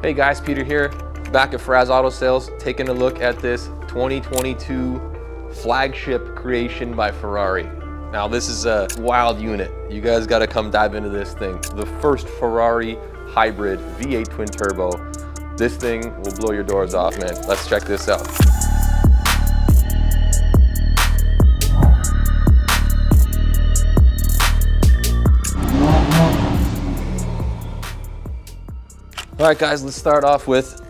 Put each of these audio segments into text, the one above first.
Hey guys, Peter here, back at Ferrari Auto Sales, taking a look at this 2022 flagship creation by Ferrari. Now this is a wild unit. You guys gotta come dive into this thing. The first Ferrari hybrid V8 twin turbo. This thing will blow your doors off, man. Let's check this out. All right guys, let's start off with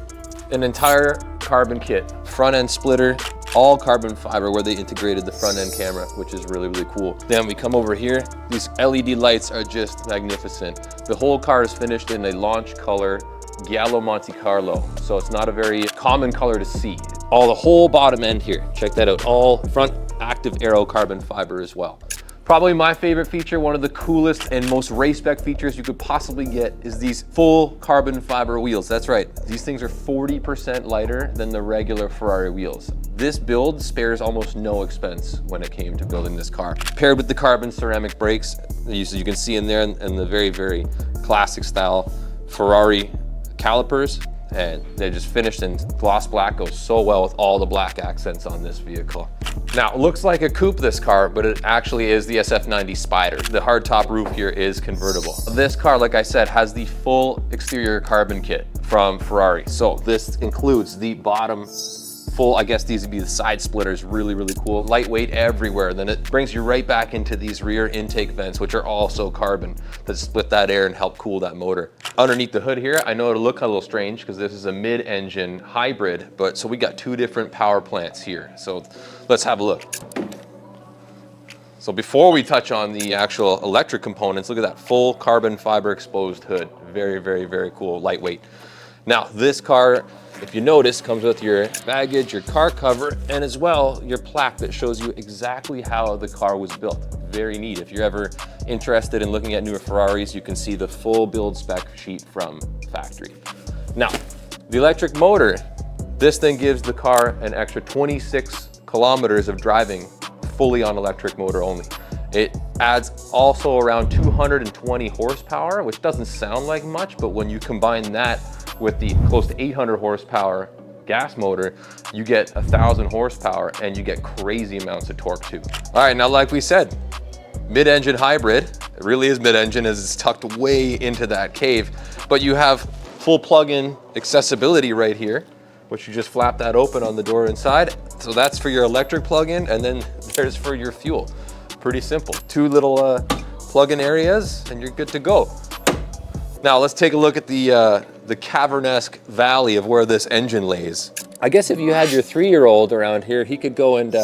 an entire carbon kit. Front end splitter, all carbon fiber where they integrated the front end camera, which is really, really cool. Then we come over here, these LED lights are just magnificent. The whole car is finished in a launch color Giallo Monte Carlo. So it's not a very common color to see. The whole bottom end here, check that out. All front active aero carbon fiber as well. Probably my favorite feature, one of the coolest and most race-spec features you could possibly get is these full carbon fiber wheels. That's right, these things are 40% lighter than the regular Ferrari wheels. This build spares almost no expense when it came to building this car. Paired with the carbon ceramic brakes, you can see in there in the very, very classic style Ferrari calipers, and they're just finished in gloss black. Goes so well with all the black accents on this vehicle. Now, it looks like a coupe, this car, but it actually is the SF90 Spider. The hardtop roof here is convertible. This car, like I said, has the full exterior carbon kit from Ferrari. So this includes the bottom full, I guess these would be the side splitters, really, really cool. Lightweight everywhere. Then it brings you right back into these rear intake vents, which are also carbon, that split that air and help cool that motor. Underneath the hood here, I know it'll look a little strange because this is a mid-engine hybrid, but so we got two different power plants here. So let's have a look. So before we touch on the actual electric components, look at that full carbon fiber exposed hood. Very, very, very cool, lightweight. Now this car, if you notice, comes with your baggage, your car cover, and as well, your plaque that shows you exactly how the car was built. Very neat. If you're ever interested in looking at newer Ferraris, you can see the full build spec sheet from factory. Now, the electric motor, this thing gives the car an extra 26 kilometers of driving fully on electric motor only. It adds also around 220 horsepower, which doesn't sound like much, but when you combine that with the close to 800 horsepower gas motor, you get 1,000 horsepower and you get crazy amounts of torque too. All right, now like we said, mid-engine hybrid. It really is mid-engine as it's tucked way into that cave, but you have full plug-in accessibility right here, which you just flap that open on the door inside. So that's for your electric plug-in, and then there's for your fuel. Pretty simple. Two little plug-in areas and you're good to go. Now let's take a look at the cavern-esque valley of where this engine lays. I guess if you had your 3-year-old around here, he could go and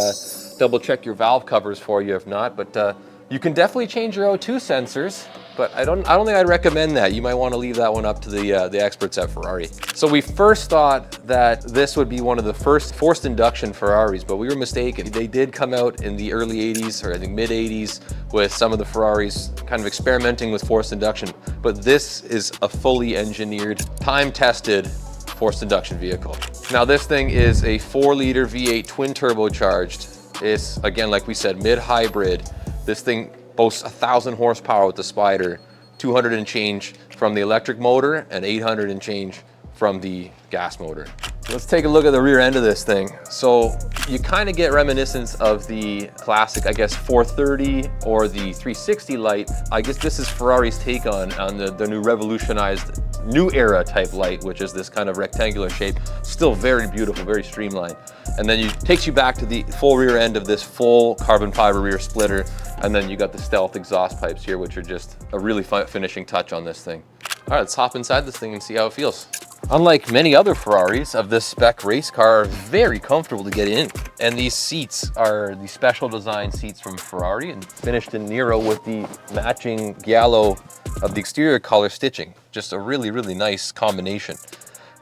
double check your valve covers for you if not, but you can definitely change your O2 sensors, but I don't think I'd recommend that. You might want to leave that one up to the experts at Ferrari. So we first thought that this would be one of the first forced induction Ferraris, but we were mistaken. They did come out in the early 80s, or I think mid 80s, with some of the Ferraris kind of experimenting with forced induction, but this is a fully engineered, time-tested forced induction vehicle. Now this thing is a 4-liter V8 twin turbocharged. It's, again, like we said, mid-hybrid. This thing boasts 1,000 horsepower with the Spider, 200 and change from the electric motor, and 800 and change from the gas motor. Let's take a look at the rear end of this thing. So you kind of get reminiscence of the classic, I guess, 430 or the 360 light. I guess this is Ferrari's take on the new revolutionized new era type light, which is this kind of rectangular shape. Still very beautiful, very streamlined. And then it takes you back to the full rear end of this full carbon fiber rear splitter. And then you got the stealth exhaust pipes here, which are just a really fun finishing touch on this thing. All right, let's hop inside this thing and see how it feels. Unlike many other Ferraris of this spec race car, are very comfortable to get in. And these seats are the special design seats from Ferrari and finished in Nero with the matching giallo of the exterior color stitching. Just a really, really nice combination.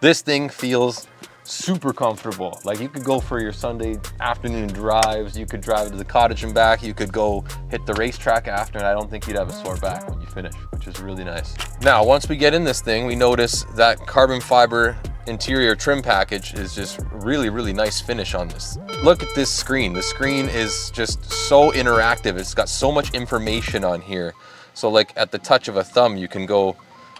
This thing feels super comfortable. Like you could go for your Sunday afternoon drives, you could drive to the cottage and back, you could go hit the racetrack after, and I don't think you'd have a sore back when you finish, which is really nice. Now, once we get in this thing, we notice that carbon fiber interior trim package is just really, really nice finish on this. Look at this screen. The screen is just so interactive. It's got so much information on here. So like at the touch of a thumb, you can go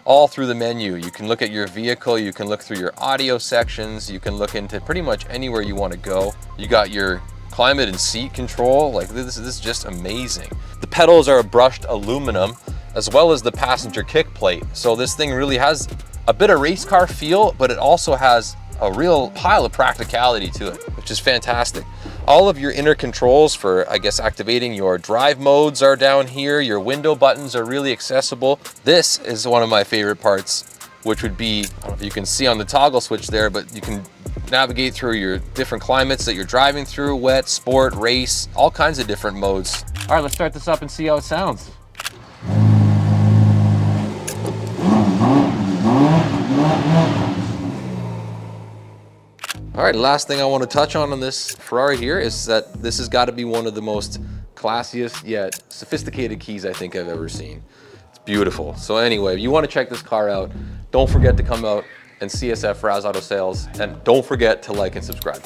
all through the menu. You can look at your vehicle, you can look through your audio sections, you can look into pretty much anywhere you want to go. You got your climate and seat control. Like this is just amazing. The pedals are brushed aluminum, as well as the passenger kick plate. So this thing really has a bit of race car feel, but it also has a real pile of practicality to it, which is fantastic. All of your inner controls for, I guess, activating your drive modes are down here. Your window buttons are really accessible. This is one of my favorite parts, which would be, I don't know if you can see on the toggle switch there, but you can navigate through your different climates that you're driving through, wet, sport, race, all kinds of different modes. All right, let's start this up and see how it sounds. All right, last thing I want to touch on this Ferrari here is that this has got to be one of the most classiest yet sophisticated keys I think I've ever seen. It's beautiful. So anyway, if you want to check this car out, don't forget to come out and see us at Ferraz Auto Sales, and don't forget to like and subscribe.